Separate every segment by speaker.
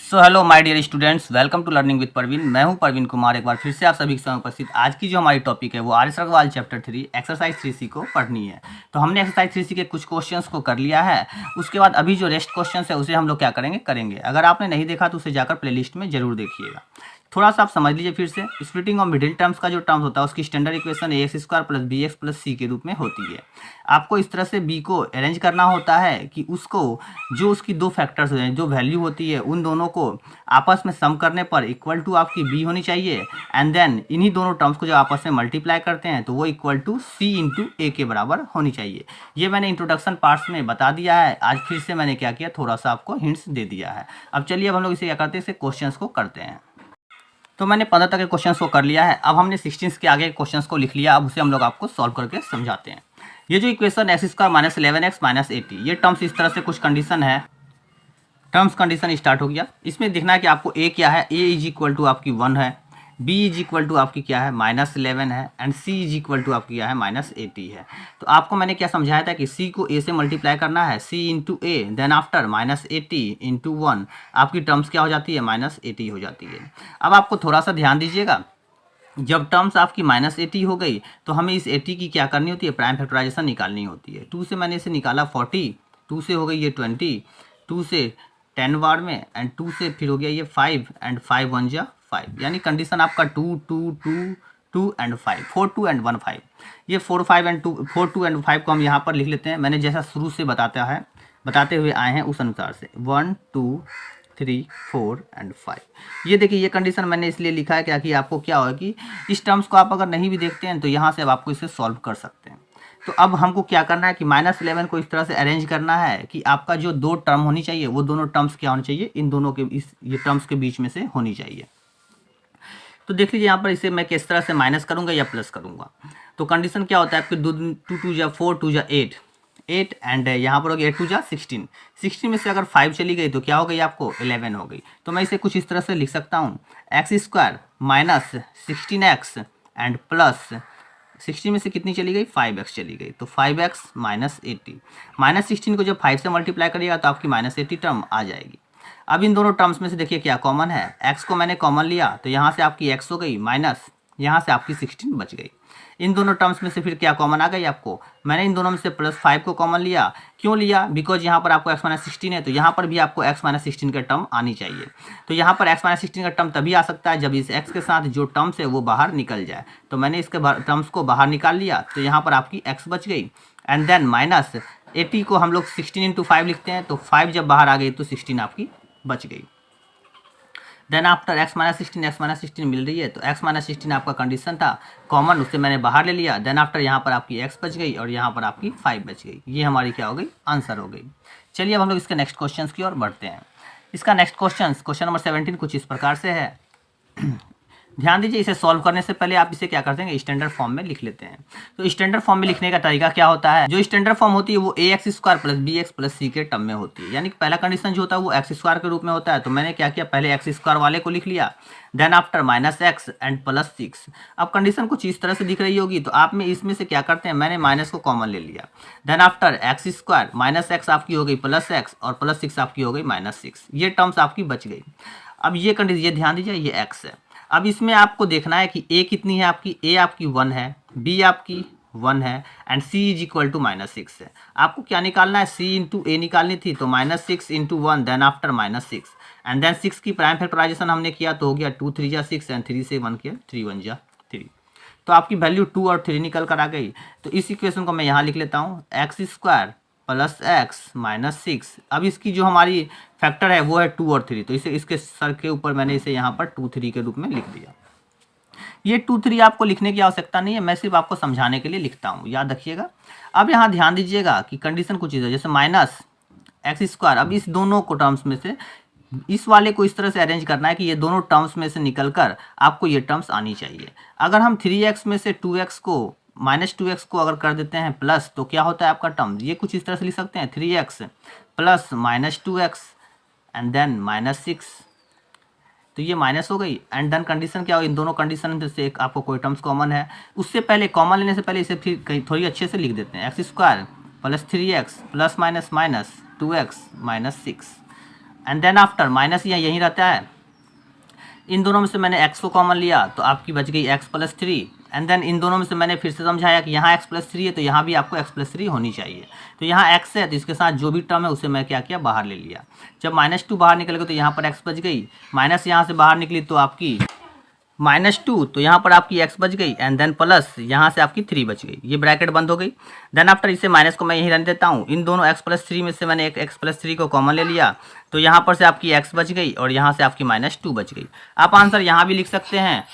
Speaker 1: So hello my dear students, welcome to learning with Parveen. मैं हूं परवीन कुमार। एक बार फिर से आप सभी के सामने उपस्थित। आज की जो हमारी टॉपिक है वो आर्य अग्रवाल चैप्टर 3 एक्सरसाइज 3C को पढ़नी है। तो हमने एक्सरसाइज 3C के कुछ क्वेश्चंस को कर लिया है। उसके बाद अभी जो रेस्ट क्वेश्चंस है उसे हम लोग क्या करेंगे। अगर आपने नहीं देखा तो उसे जाकर प्लेलिस्ट में जरूर देखिएगा। थोड़ा सा आप समझ लीजिए फिर से। स्प्लिटिंग ऑफ मिडिल टर्म्स का जो टर्म होता है उसकी standard equation ax² plus bx plus c के रूप में होती है। आपको इस तरह से b को अरेंज करना होता है कि उसको जो उसकी दो फैक्टर्स हैं, जो वैल्यू होती है, उन दोनों को आपस में सम करने पर इक्वल टू आपकी b होनी चाहिए। एंड देन इन्हीं दोनों टर्म्स को जब आपस में मल्टीप्लाई करते हैं तो वो इक्वल टू c इंटू ए के बराबर होनी चाहिए। ये मैंने इंट्रोडक्शन पार्ट्स में बता दिया है। आज फिर से मैंने क्या किया, थोड़ा सा आपको हिंट्स दे दिया है। अब चलिए अब हम लोग इसे क्या करते हैं, इसे क्वेश्चंस को करते हैं। तो मैंने 15 तक के क्वेश्चंस को कर लिया है। अब हमने 16 के आगे क्वेश्चंस को लिख लिया। अब उसे हम लोग आपको सॉल्व करके समझाते हैं। ये जो equation x² minus 11x minus 80, ये टर्म्स इस तरह से कुछ कंडीशन है। टर्म्स कंडीशन स्टार्ट हो गया। इसमें देखना है कि आपको a क्या है। a इज इक्वल टू आपकी 1 है, b इज इक्वल टू आपकी क्या है -11 है, and c is equal to आपकी क्या है -80 है। तो आपको मैंने क्या समझाया था कि c को a से मल्टीप्लाई करना है, c इंटू ए, देन आफ्टर -80 इंटू 1 आपकी टर्म्स क्या हो जाती है, -80 हो जाती है। अब आपको थोड़ा सा ध्यान दीजिएगा, जब टर्म्स आपकी -80 हो गई तो हमें इस 80 की क्या करनी होती है, प्राइम फैक्टराइजेशन निकालनी होती है। 2 से मैंने इसे निकाला 40, 2 से हो गई ये 20, 2 से 10 बार में, एंड 2 से फिर हो गया ये 5, एंड 5 1 जा 5, यानी कंडीशन आपका 2 2 2 2 एंड 5, 4 2 एंड 1 5। ये 4 5 एंड 2 4 2 एंड 5 को हम यहाँ पर लिख लेते हैं। मैंने जैसा शुरू से बताते हुए आए हैं उस अनुसार से 1 2 3 4 एंड 5। ये देखिए, ये कंडीशन मैंने इसलिए लिखा है क्या कि आपको क्या होगा कि इस टर्म्स को आप अगर नहीं भी देखते हैं तो यहाँ से अब आपको इसे सॉल्व कर सकते हैं। तो अब हमको क्या करना है कि -11 को इस तरह से अरेंज करना है कि आपका जो दो टर्म होनी चाहिए वो दोनों टर्म्स क्या होनी चाहिए, इन दोनों के ये टर्म्स के बीच में से होनी चाहिए। तो देख लीजिए यहाँ पर इसे मैं किस तरह से माइनस करूँगा या प्लस करूँगा। तो कंडीशन क्या होता है आपके 2 2 जा 4 2 जा 8 एंड यहाँ पर हो गया 8 2 जा 16, 16 में से अगर 5 चली गई तो क्या हो गई आपको 11 हो गई। तो मैं इसे कुछ इस तरह से लिख सकता हूँ, x² minus 16x and plus 16 में से कितनी चली गई, 5x चली गई, तो 5x माइनस 80। -16 को जब 5 से मल्टीप्लाई करिएगा तो आपकी -80 टर्म आ जाएगी। अब इन दोनों टर्म्स में से देखिए क्या कॉमन है, x को मैंने कॉमन लिया तो यहाँ से आपकी x हो गई माइनस, यहाँ से आपकी 16 बच गई। इन दोनों टर्म्स में से फिर क्या कॉमन आ गई आपको, मैंने इन दोनों में से +5 को कॉमन लिया। क्यों लिया, बिकॉज यहाँ पर आपको x माइनस 16 है तो यहाँ पर भी आपको x माइनस 16 का टर्म आनी चाहिए। तो यहाँ पर x माइनस 16 का टर्म तभी आ सकता है जब इस x के साथ जो टर्म्स है वो बाहर निकल जाए। तो मैंने इसके टर्म्स को बाहर निकाल लिया तो यहाँ पर आपकी x बच गई। एंड देन -80 को हम लोग 16 इंटू 5 लिखते हैं, तो 5 जब बाहर आ गई तो 16 आपकी बच गई। देन आफ्टर x माइनस 16 मिल रही है तो x माइनस 16 आपका कंडीशन था कॉमन, उससे मैंने बाहर ले लिया। देन आफ्टर यहाँ पर आपकी x बच गई और यहाँ पर आपकी 5 बच गई। ये हमारी क्या हो गई, आंसर हो गई। चलिए अब हम लोग इसके नेक्स्ट क्वेश्चन की ओर बढ़ते हैं। इसका नेक्स्ट क्वेश्चन नंबर 17 कुछ इस प्रकार से है। ध्यान दीजिए, इसे सॉल्व करने से पहले आप इसे क्या करते हैं, स्टैंडर्ड फॉर्म में लिख लेते हैं। तो स्टैंडर्ड फॉर्म में लिखने का तरीका क्या होता है, जो स्टैंडर्ड फॉर्म होती है वो ax² plus bx plus c के टर्म में होती है। यानी कि पहला कंडीशन जो होता है वो x² के रूप में होता है। तो मैंने क्या किया, पहले x² वाले को लिख लिया, देन आफ्टर -x एंड +6। अब कंडीशन कुछ इस तरह से दिख रही होगी तो आप में इसमें से क्या करते हैं, मैंने माइनस को कॉमन ले लिया। देन आफ्टर x² -x आपकी हो गई +x और +6 आपकी हो गई -6। ये टर्म्स आपकी बच गई। अब ये कंडीशन, ये ध्यान दीजिए, ये x है। अब इसमें आपको देखना है कि a कितनी है आपकी, a आपकी 1 है, b आपकी 1 है, and c is equal to -6 है। आपको क्या निकालना है, c इंटू ए निकालनी थी, तो -6 into 1 then after -6 and then 6 की प्राइम फैक्टराइजेशन हमने किया तो हो गया 2 3 जा 6 एंड 3 से 1 किया 3 1 जा 3। तो आपकी वैल्यू 2 और 3 निकल कर आ गई। तो इस इक्वेशन को मैं यहाँ लिख लेता हूँ, x² प्लस x माइनस 6। अब इसकी जो हमारी फैक्टर है वो है 2 और 3, तो इसे इसके सर के ऊपर मैंने इसे यहाँ पर 2 3 के रूप में लिख दिया। ये 2 3 आपको लिखने की आवश्यकता नहीं है, मैं सिर्फ आपको समझाने के लिए लिखता हूँ, याद रखिएगा। अब यहाँ ध्यान दीजिएगा कि कंडीशन कुछ चीज़ है, जैसे -x²। अब इस दोनों को टर्म्स में से इस वाले को इस तरह से अरेंज करना है कि ये दोनों टर्म्स में से निकलकर आपको ये टर्म्स आनी चाहिए। अगर हम 3x में से 2x को -2x को अगर कर देते हैं प्लस, तो क्या होता है आपका टर्म, ये कुछ इस तरह से लिख सकते हैं, 3x plus -2x and then -6। तो ये माइनस हो गई। एंड देन कंडीशन क्या हो, इन दोनों कंडीशन से एक आपको कोई टर्म्स कॉमन है, उससे पहले कॉमन लेने से पहले इसे फिर कहीं थोड़ी अच्छे से लिख देते हैं, x² plus 3x plus minus 2x minus 6। And then after minus यहाँ यहीं रहता है, इन दोनों में से मैंने x को कॉमन लिया तो आपकी बच गई x plus 3, and then in दोनों में से मैंने फिर से समझाया कि यहाँ x प्लस 3 है तो यहाँ भी आपको x प्लस 3 होनी चाहिए। तो यहाँ x है तो इसके साथ जो भी टर्म है उसे मैं क्या किया, बाहर ले लिया। जब -2 बाहर निकल गया तो यहाँ पर x बच गई, माइनस यहाँ से बाहर निकली तो आपकी -2, तो यहाँ पर आपकी x बच गई, एंड देन प्लस यहाँ से आपकी 3 बच गई, ये ब्रैकेट बंद हो गई। देन आफ्टर इसे माइनस को मैं यहीं रहने देता हूँ, इन दोनों x प्लस 3 में से मैंने एक x प्लस 3 को कॉमन ले लिया तो यहाँ पर से आपकी x बच गई और यहाँ से आपकी -2 बच गई। आप आंसर यहाँ भी लिख सकते हैं।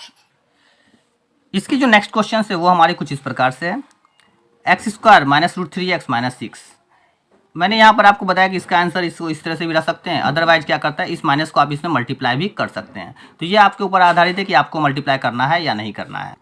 Speaker 1: इसकी जो नेक्स्ट क्वेश्चन है वो हमारे कुछ इस प्रकार से है, x² माइनस √3x माइनस 6। मैंने यहाँ पर आपको बताया कि इसका आंसर इसको इस तरह से भी रख सकते हैं, अदरवाइज क्या करता है, इस माइनस को आप इसमें मल्टीप्लाई भी कर सकते हैं। तो ये आपके ऊपर आधारित है कि आपको मल्टीप्लाई करना है या नहीं करना है।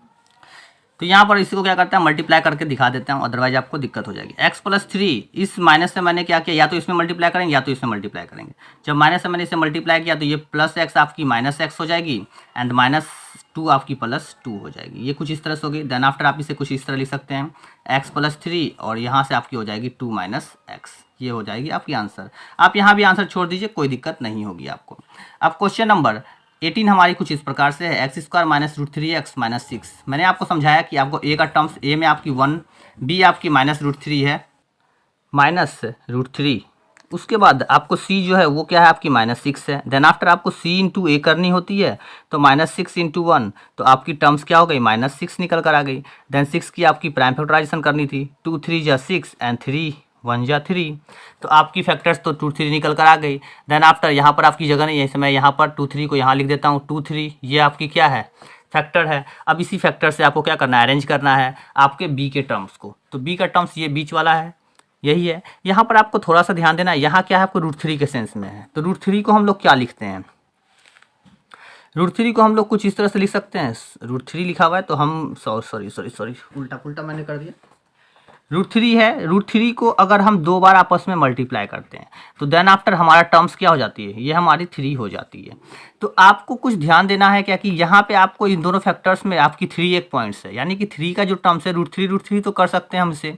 Speaker 1: तो यहाँ पर इसको क्या करता है, मल्टीप्लाई करके दिखा देता हूँ, अदरवाइज आपको दिक्कत हो जाएगी। x प्लस 3 इस माइनस से मैंने क्या किया, या तो इसमें मल्टीप्लाई करेंगे या तो इसमें मल्टीप्लाई करेंगे। जब माइनस से मैंने इसे मल्टीप्लाई किया तो ये प्लस x आपकी माइनस x हो जाएगी, एंड -2 आपकी +2 हो जाएगी। ये कुछ इस तरह से होगी। देन आफ्टर आप इसे कुछ इस तरह लिख सकते हैं, x प्लस 3 और यहाँ से आपकी हो जाएगी 2 - x, ये हो जाएगी आपकी आंसर। आप यहाँ भी आंसर छोड़ दीजिए, कोई दिक्कत नहीं होगी आपको। अब क्वेश्चन नंबर 18 हमारी कुछ इस प्रकार से है, x² माइनस √3x माइनस 6। मैंने आपको समझाया कि आपको a का टर्म्स, a में आपकी 1, b आपकी -√3 है, -√3। उसके बाद आपको c जो है वो क्या है, आपकी -6 है। देन आफ्टर आपको c इंटू a करनी होती है तो -6 इंटू 1, तो आपकी टर्म्स क्या हो गई, -6 निकल कर आ गई। देन 6 की आपकी प्राइम फैक्टराइजेशन करनी थी, 2 3 जा 6 एंड 3 1 जा 3, तो आपकी फैक्टर्स तो 2 3 निकल कर आ गई। देन आफ्टर यहाँ पर आपकी जगह नहीं है, इसमें यहाँ पर 2 3 को यहाँ लिख देता हूँ, 2 3 ये आपकी क्या है, फैक्टर है। अब इसी फैक्टर से आपको क्या करना है, अरेंज करना है आपके b के टर्म्स को। तो b का टर्म्स ये बीच वाला है, यही है। यहाँ पर आपको थोड़ा सा ध्यान देना है, यहाँ क्या है, आपको √3 के सेंस में है। तो √3 को हम लोग क्या लिखते हैं, √3 को हम लोग कुछ इस तरह से लिख सकते हैं, √3 लिखा हुआ है तो हम सॉरी उल्टा मैंने कर दिया। √3 है, √3 को अगर हम 2 बार आपस में मल्टीप्लाई करते हैं तो देन आफ्टर हमारा टर्म्स क्या हो जाती है, ये हमारी 3 हो जाती है। तो आपको कुछ ध्यान देना है क्या कि यहाँ पे आपको इन दोनों फैक्टर्स में आपकी 3 एक पॉइंट्स है, यानी कि 3 का जो टर्म्स है √3 तो कर सकते हैं हमसे।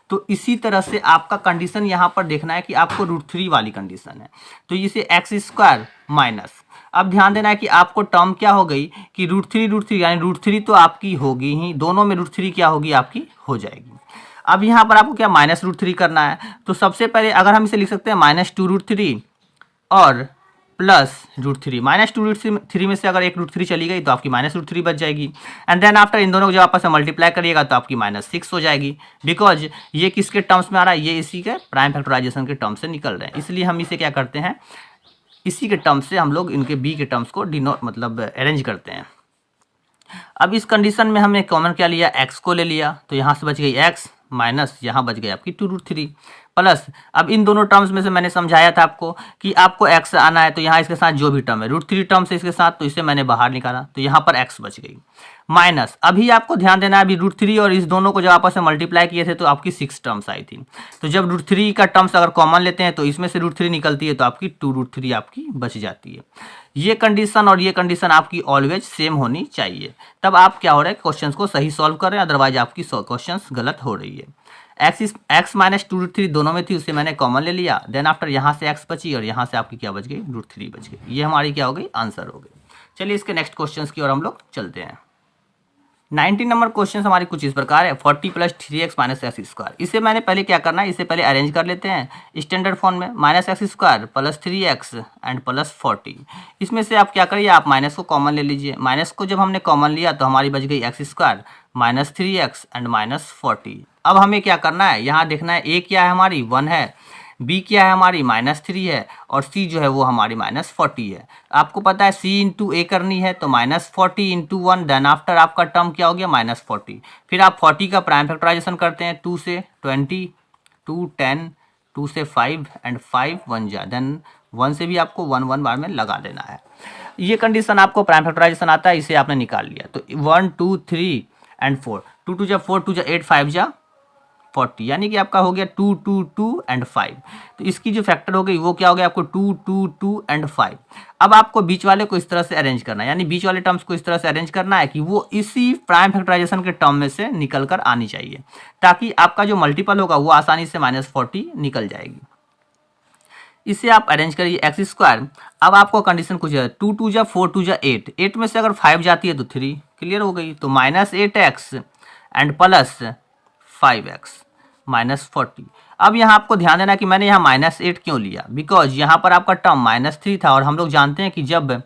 Speaker 1: तो इसी तरह से आपका कंडीशन यहाँ पर देखना है कि आपको √3 वाली कंडीशन है, तो इसे x² माइनस, अब ध्यान देना है कि आपको टर्म क्या हो गई कि √3 यानी √3 तो आपकी होगी ही, दोनों में √3 क्या होगी, आपकी हो जाएगी। अब यहाँ पर आपको क्या -√3 करना है, तो सबसे पहले अगर हम इसे लिख सकते हैं -2√3 और +√3, -2√3 में से अगर एक √3 चली गई तो आपकी -√3 बच जाएगी। एंड देन आफ्टर इन दोनों को जब आपस में मल्टीप्लाई करिएगा तो आपकी -6 हो जाएगी, बिकॉज ये किसके टर्म्स में आ रहा है, ये इसी के प्राइम फैक्टराइजेशन के टर्म्स से निकल रहे हैं, इसलिए हम इसे क्या करते हैं, इसी के टर्म्स से हम लोग इनके b के टर्म्स को मतलब अरेंज करते हैं। अब इस कंडीशन में हमने कॉमन क्या लिया, x को ले लिया, तो यहाँ से बच गई x माइनस यहाँ बच गई आपकी 2√3 प्लस, अब इन दोनों टर्म्स में से मैंने समझाया था आपको कि आपको x आना है, तो यहाँ इसके साथ जो भी टर्म है √3 टर्म से इसके साथ, तो इसे मैंने बाहर निकाला तो यहाँ पर x बच गई माइनस। अभी आपको ध्यान देना है, अभी √3 और इस दोनों को जब आपस में मल्टीप्लाई किए थे तो आपकी 6 टर्म्स आई थी। तो जब √3 का टर्म्स अगर कॉमन लेते हैं तो इसमें से √3 निकलती है तो आपकी 2√3 आपकी बच जाती है। ये कंडीशन और ये कंडीशन आपकी ऑलवेज सेम होनी चाहिए, तब आप क्या हो रहा है, क्वेश्चंस को सही सॉल्व कर रहे हैं, अदरवाइज आपकी क्वेश्चंस गलत हो रही है। x माइनस 2√3 दोनों में थी, उसे मैंने कॉमन ले लिया, देन आफ्टर यहाँ से x बची और यहाँ से आपकी क्या बच गई, √3 बच गई। ये हमारी क्या हो गई, आंसर हो गई। चलिए इसके नेक्स्ट क्वेश्चंस की ओर हम लोग चलते हैं। 19 नंबर क्वेश्चन हमारी कुछ इस प्रकार है, 40 + 3x - x²। इसे मैंने पहले क्या करना है, इसे पहले अरेंज कर लेते हैं स्टैंडर्ड फॉर्म में, -x² + 3x एंड +40। इसमें से आप क्या करिए, आप माइनस को कॉमन ले लीजिए। माइनस को जब हमने कॉमन लिया तो हमारी बच गई x² - 3x एंड -40। अब हमें क्या करना है, यहाँ देखना है a क्या है हमारी 1 है, b क्या है हमारी -3 है, और c जो है वो हमारी -40 है। आपको पता है c इंटू a करनी है, तो -40 इंटू 1, देन आफ्टर आपका टर्म क्या हो गया, -40। फिर आप 40 का प्राइम फैक्टराइजेशन करते हैं, 2 से 20, 2 10, 2 से 5 एंड 5 1 जा, देन 1 से भी आपको 1 बार में लगा देना है। ये कंडीशन आपको प्राइम फैक्टराइजेशन आता है, इसे आपने निकाल लिया, तो 1 2 3 एंड 4, 2 2 जा 4, 2 जा 8, 5 जा 40, यानी कि आपका हो गया 2 2 2 एंड 5। तो इसकी जो फैक्टर हो गई वो क्या हो गया, आपको 2 2 2 एंड 5। अब आपको बीच वाले को इस तरह से अरेंज करना है, यानी बीच वाले टर्म्स को इस तरह से अरेंज करना है कि वो इसी प्राइम फैक्टराइजेशन के टर्म में से निकल कर आनी चाहिए, ताकि आपका जो मल्टीपल होगा वो आसानी से -40 निकल जाएगी। इसे आप अरेंज करिए एक्स स्क्वायर। अब आपको कंडीशन कुछ है, 2 2 जा 4 2 जा 8, 8 में से अगर 5 जाती है तो 3, क्लियर हो गई। तो -8x एंड प्लस 5x -40। अब यहाँ आपको ध्यान देना कि मैंने यहाँ -8 क्यों लिया, बिकॉज यहाँ पर आपका टर्म -3 था, और हम लोग जानते हैं कि जब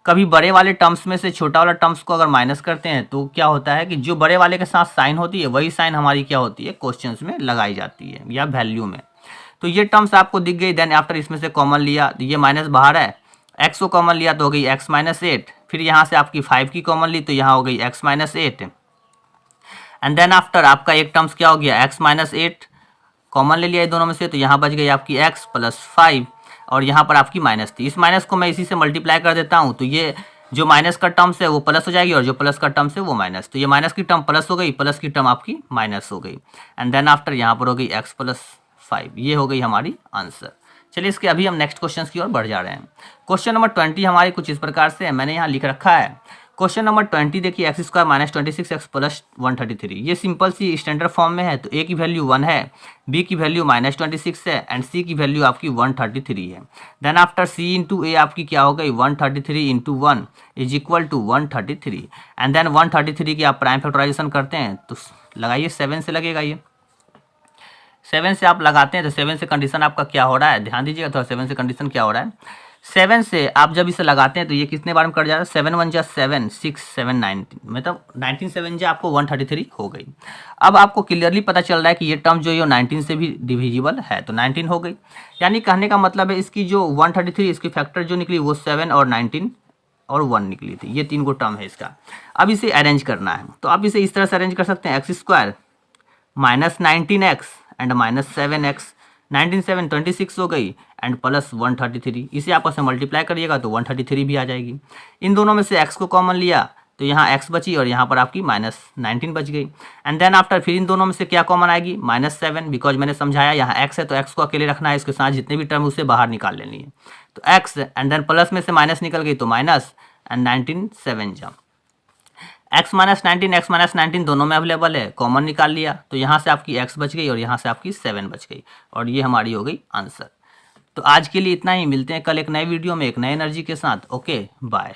Speaker 1: कभी बड़े वाले टर्म्स में से छोटा वाला टर्म्स को अगर माइनस करते हैं तो क्या होता है कि जो बड़े वाले के साथ साइन होती है वही साइन हमारी क्या होती है, क्वेश्चंस में लगाई जाती है या वैल्यू में। तो ये टर्म्स आपको दिख गई। देन आफ्टर इसमें से कॉमन लिया, ये माइनस बाहर है, एक्स को कॉमन लिया तो हो गई x -8, फिर यहाँ से आपकी 5 की कॉमन ली तो यहाँ हो गई x -8, एंड देन आफ्टर आपका एक टर्म्स क्या हो गया, x -8 कॉमन ले लिया ये दोनों में से, तो यहाँ बच गई आपकी x + 5, और यहाँ पर आपकी माइनस थी। इस माइनस को मैं इसी से मल्टीप्लाई कर देता हूँ, तो ये जो माइनस का टर्म्स है वो प्लस हो जाएगी और जो प्लस का टर्म्स है वो माइनस। तो ये माइनस की टर्म प्लस हो गई, प्लस की टर्म आपकी माइनस हो गई, एंड देन आफ्टर यहाँ पर हो गई x + 5। ये हो गई हमारी आंसर। चलिए इसके अभी हम नेक्स्ट क्वेश्चन की ओर बढ़ जा रहे हैं। क्वेश्चन नंबर 20 हमारी कुछ इस प्रकार से है, मैंने यहाँ लिख रखा है। क्वेश्चन नंबर 20 देखिए, x² - 26x + 133। ये सिंपल सी स्टैंडर्ड फॉर्म में है, तो a की वैल्यू 1 है, b की वैल्यू -26 है, एंड c की वैल्यू आपकी 133 है। Then after c into a आपकी क्या हो गई, 133 इंटू 1 = 133, एंड देन 133 की आप प्राइम फैक्टराइजेशन करते हैं तो लगाइए 7 से लगेगा, ये 7 से आप लगाते हैं तो 7 से कंडीशन आपका क्या हो रहा है, ध्यान दीजिएगा थोड़ा, 7 से कंडीशन क्या हो रहा है। 7 से आप जब इसे लगाते हैं तो ये कितने बार में कट जाता है, 7 1 जा 7, 6 7 19, मतलब 19 7 जा आपको 133 हो गई। अब आपको क्लियरली पता चल रहा है कि ये टर्म जो है 19 से भी डिविजिबल है, तो 19 हो गई। यानी कहने का मतलब है इसकी जो 133 इसकी फैक्टर जो निकली वो 7 और 19 और 1 निकली थी, ये 3 को टर्म है इसका। अब इसे अरेंज करना है, तो आप इसे इस तरह से अरेंज कर सकते हैं, x² -19x एंड -7x, 19 7 26 हो गई, एंड प्लस 133। इसे आपस में मल्टीप्लाई करिएगा तो 133 भी आ जाएगी। इन दोनों में से x को कॉमन लिया तो यहाँ x बची और यहाँ पर आपकी -19 बच गई, एंड देन आफ्टर फिर इन दोनों में से क्या कॉमन आएगी, -7, बिकॉज मैंने समझाया यहाँ x है तो x को अकेले रखना है, इसके साथ जितने भी टर्म उसे बाहर निकाल लेनी है, तो x, एंड देन प्लस में से माइनस निकल गई तो माइनस, एंड 19 7 जा x -19 दोनों में अवेलेबल है, कॉमन निकाल लिया तो यहाँ से आपकी x बच गई और यहाँ से आपकी 7 बच गई, और ये हमारी हो गई आंसर। तो आज के लिए इतना ही, मिलते हैं कल एक नए वीडियो में एक नए एनर्जी के साथ। Okay bye.